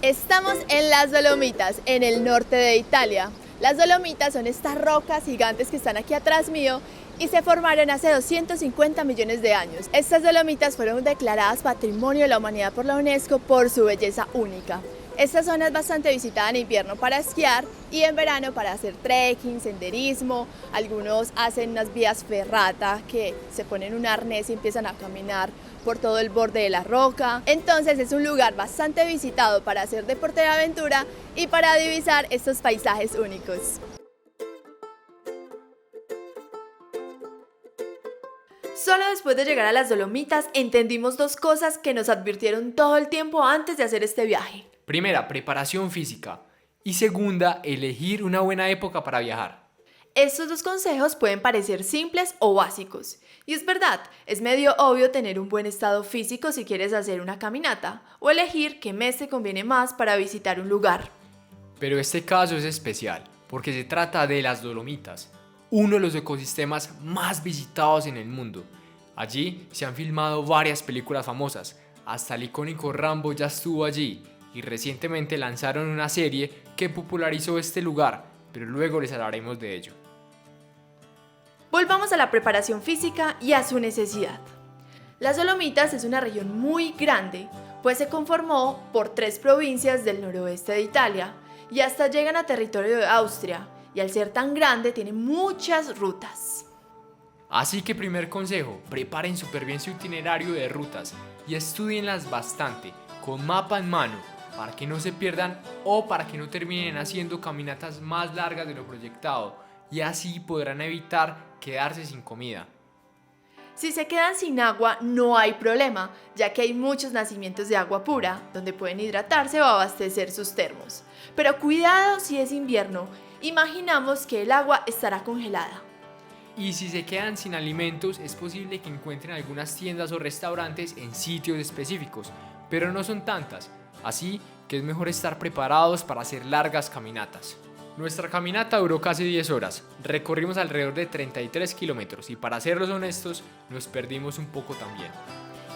Estamos en las Dolomitas, en el norte de Italia. Las Dolomitas son estas rocas gigantes que están aquí atrás mío y se formaron hace 250 millones de años. Estas Dolomitas fueron declaradas Patrimonio de la Humanidad por la UNESCO por su belleza única. Esta zona es bastante visitada en invierno para esquiar y en verano para hacer trekking, senderismo. Algunos hacen unas vías ferrata que se ponen un arnés y empiezan a caminar por todo el borde de la roca. Entonces es un lugar bastante visitado para hacer deporte de aventura y para divisar estos paisajes únicos. Solo después de llegar a las Dolomitas entendimos dos cosas que nos advirtieron todo el tiempo antes de hacer este viaje. Primera, preparación física. Y segunda, elegir una buena época para viajar. Estos dos consejos pueden parecer simples o básicos. Y es verdad, es medio obvio tener un buen estado físico si quieres hacer una caminata o elegir qué mes te conviene más para visitar un lugar. Pero este caso es especial porque se trata de las Dolomitas, uno de los ecosistemas más visitados en el mundo. Allí se han filmado varias películas famosas, hasta el icónico Rambo ya estuvo allí. Y recientemente lanzaron una serie que popularizó este lugar, pero luego les hablaremos de ello. Volvamos a la preparación física y a su necesidad. Las Dolomitas es una región muy grande, pues se conformó por 3 provincias del noroeste de Italia y hasta llegan a territorio de Austria, y al ser tan grande tiene muchas rutas. Así que primer consejo, preparen súper bien su itinerario de rutas y estudienlas bastante, con mapa en mano, para que no se pierdan o para que no terminen haciendo caminatas más largas de lo proyectado y así podrán evitar quedarse sin comida. Si se quedan sin agua no hay problema, ya que hay muchos nacimientos de agua pura, donde pueden hidratarse o abastecer sus termos. Pero cuidado si es invierno, imaginamos que el agua estará congelada. Y si se quedan sin alimentos es posible que encuentren algunas tiendas o restaurantes en sitios específicos, pero no son tantas. Así que es mejor estar preparados para hacer largas caminatas. Nuestra caminata duró casi 10 horas, recorrimos alrededor de 33 kilómetros y para serlos honestos, nos perdimos un poco también.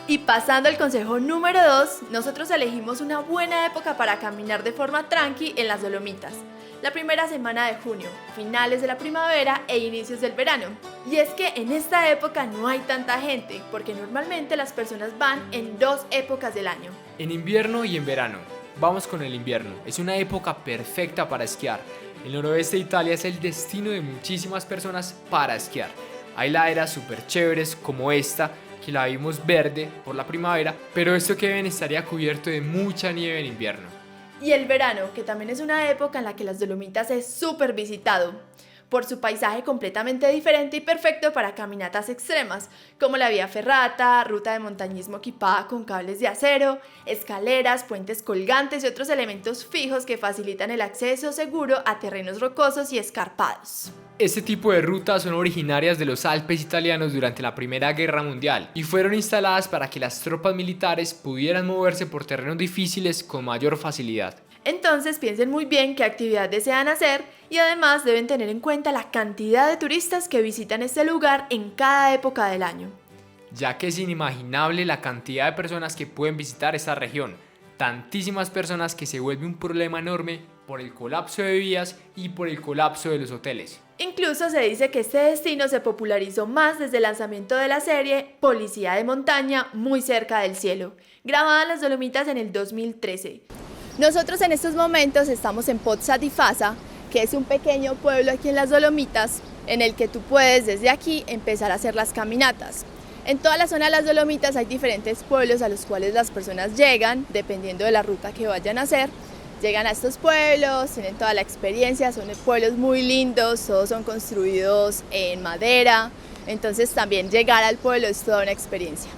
Y pasando al consejo número 2, nosotros elegimos una buena época para caminar de forma tranqui en las Dolomitas. La primera semana de junio, finales de la primavera e inicios del verano. Y es que en esta época no hay tanta gente, porque normalmente las personas van en 2 épocas del año. En invierno y en verano. Vamos con el invierno, es una época perfecta para esquiar. El noroeste de Italia es el destino de muchísimas personas para esquiar. Hay laderas súper chéveres como esta, que la vimos verde por la primavera, pero esto que ven estaría cubierto de mucha nieve en invierno. Y el verano, que también es una época en la que las Dolomitas es súper visitado, por su paisaje completamente diferente y perfecto para caminatas extremas, como la vía ferrata, ruta de montañismo equipada con cables de acero, escaleras, puentes colgantes y otros elementos fijos que facilitan el acceso seguro a terrenos rocosos y escarpados. Este tipo de rutas son originarias de los Alpes italianos durante la Primera Guerra Mundial y fueron instaladas para que las tropas militares pudieran moverse por terrenos difíciles con mayor facilidad. Entonces piensen muy bien qué actividad desean hacer y además deben tener en cuenta la cantidad de turistas que visitan este lugar en cada época del año. Ya que es inimaginable la cantidad de personas que pueden visitar esta región, tantísimas personas que se vuelve un problema enorme por el colapso de vías y por el colapso de los hoteles. Incluso se dice que este destino se popularizó más desde el lanzamiento de la serie Policía de Montaña muy cerca del cielo, grabada en las Dolomitas en el 2013. Nosotros en estos momentos estamos en Pozza di Fassa, que es un pequeño pueblo aquí en las Dolomitas, en el que tú puedes desde aquí empezar a hacer las caminatas. En toda la zona de las Dolomitas hay diferentes pueblos a los cuales las personas llegan, dependiendo de la ruta que vayan a hacer. Llegan a estos pueblos, tienen toda la experiencia, son pueblos muy lindos, todos son construidos en madera, entonces también llegar al pueblo es toda una experiencia.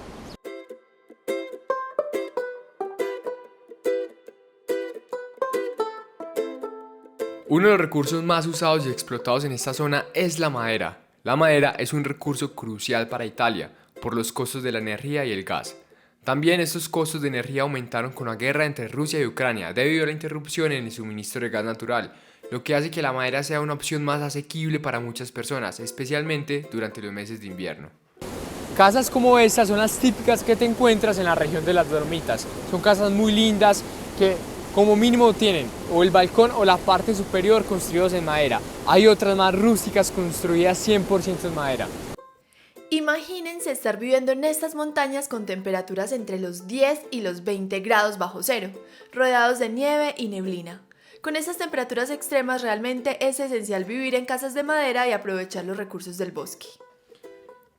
Uno de los recursos más usados y explotados en esta zona es la madera. La madera es un recurso crucial para Italia por los costos de la energía y el gas. También estos costos de energía aumentaron con la guerra entre Rusia y Ucrania debido a la interrupción en el suministro de gas natural, lo que hace que la madera sea una opción más asequible para muchas personas, especialmente durante los meses de invierno. Casas como estas son las típicas que te encuentras en la región de las Dolomitas. Son casas muy lindas que como mínimo tienen o el balcón o la parte superior construidos en madera. Hay otras más rústicas construidas 100% en madera. Imagínense estar viviendo en estas montañas con temperaturas entre los 10 y los 20 grados bajo cero, rodeados de nieve y neblina. Con estas temperaturas extremas realmente es esencial vivir en casas de madera y aprovechar los recursos del bosque.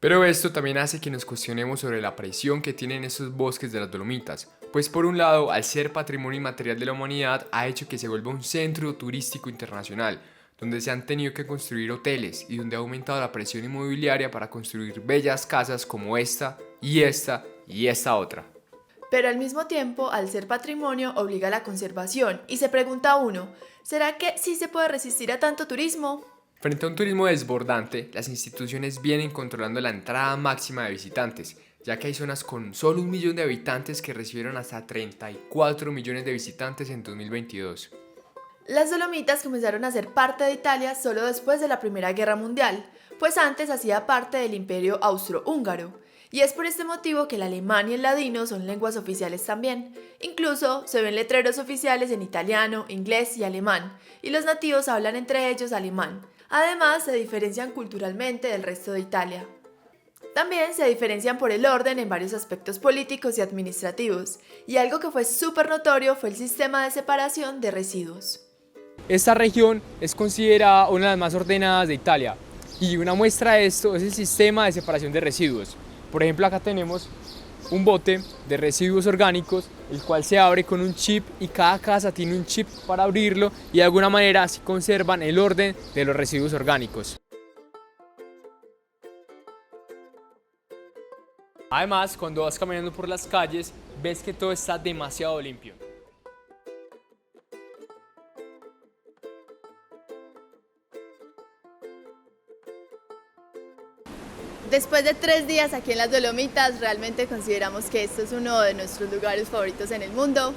Pero esto también hace que nos cuestionemos sobre la presión que tienen estos bosques de las Dolomitas, pues por un lado, al ser patrimonio inmaterial de la humanidad, ha hecho que se vuelva un centro turístico internacional, donde se han tenido que construir hoteles y donde ha aumentado la presión inmobiliaria para construir bellas casas como esta y esta y esta otra. Pero al mismo tiempo, al ser patrimonio, obliga a la conservación y se pregunta uno, ¿será que sí se puede resistir a tanto turismo? Frente a un turismo desbordante, las instituciones vienen controlando la entrada máxima de visitantes, ya que hay zonas con solo 1 millón de habitantes que recibieron hasta 34 millones de visitantes en 2022. Las Dolomitas comenzaron a ser parte de Italia solo después de la Primera Guerra Mundial, pues antes hacía parte del Imperio Austrohúngaro. Y es por este motivo que el alemán y el ladino son lenguas oficiales también. Incluso se ven letreros oficiales en italiano, inglés y alemán, y los nativos hablan entre ellos alemán. Además, se diferencian culturalmente del resto de Italia. También se diferencian por el orden en varios aspectos políticos y administrativos, y algo que fue súper notorio fue el sistema de separación de residuos. Esta región es considerada una de las más ordenadas de Italia y una muestra de esto es el sistema de separación de residuos. Por ejemplo, acá tenemos un bote de residuos orgánicos, el cual se abre con un chip y cada casa tiene un chip para abrirlo y de alguna manera así conservan el orden de los residuos orgánicos. Además, cuando vas caminando por las calles, ves que todo está demasiado limpio. Después de 3 días aquí en las Dolomitas, realmente consideramos que esto es uno de nuestros lugares favoritos en el mundo.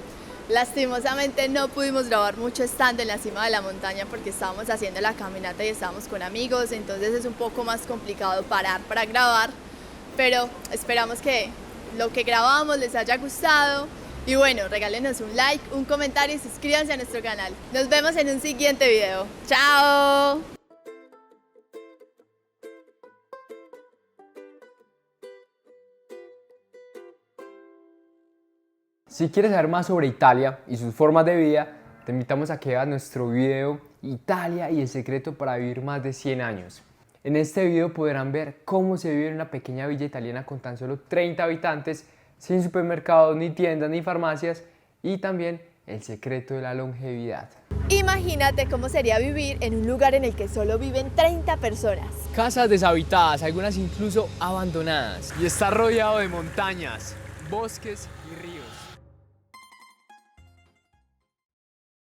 Lastimosamente no pudimos grabar mucho estando en la cima de la montaña porque estábamos haciendo la caminata y estábamos con amigos, entonces es un poco más complicado parar para grabar, pero esperamos que lo que grabamos les haya gustado y bueno, regálenos un like, un comentario y suscríbanse a nuestro canal. Nos vemos en un siguiente video. ¡Chao! Si quieres saber más sobre Italia y sus formas de vida, te invitamos a que veas nuestro video Italia y el secreto para vivir más de 100 años. En este video podrán ver cómo se vive en una pequeña villa italiana con tan solo 30 habitantes, sin supermercados, ni tiendas, ni farmacias, y también el secreto de la longevidad. Imagínate cómo sería vivir en un lugar en el que solo viven 30 personas. Casas deshabitadas, algunas incluso abandonadas, y está rodeado de montañas, bosques y ríos.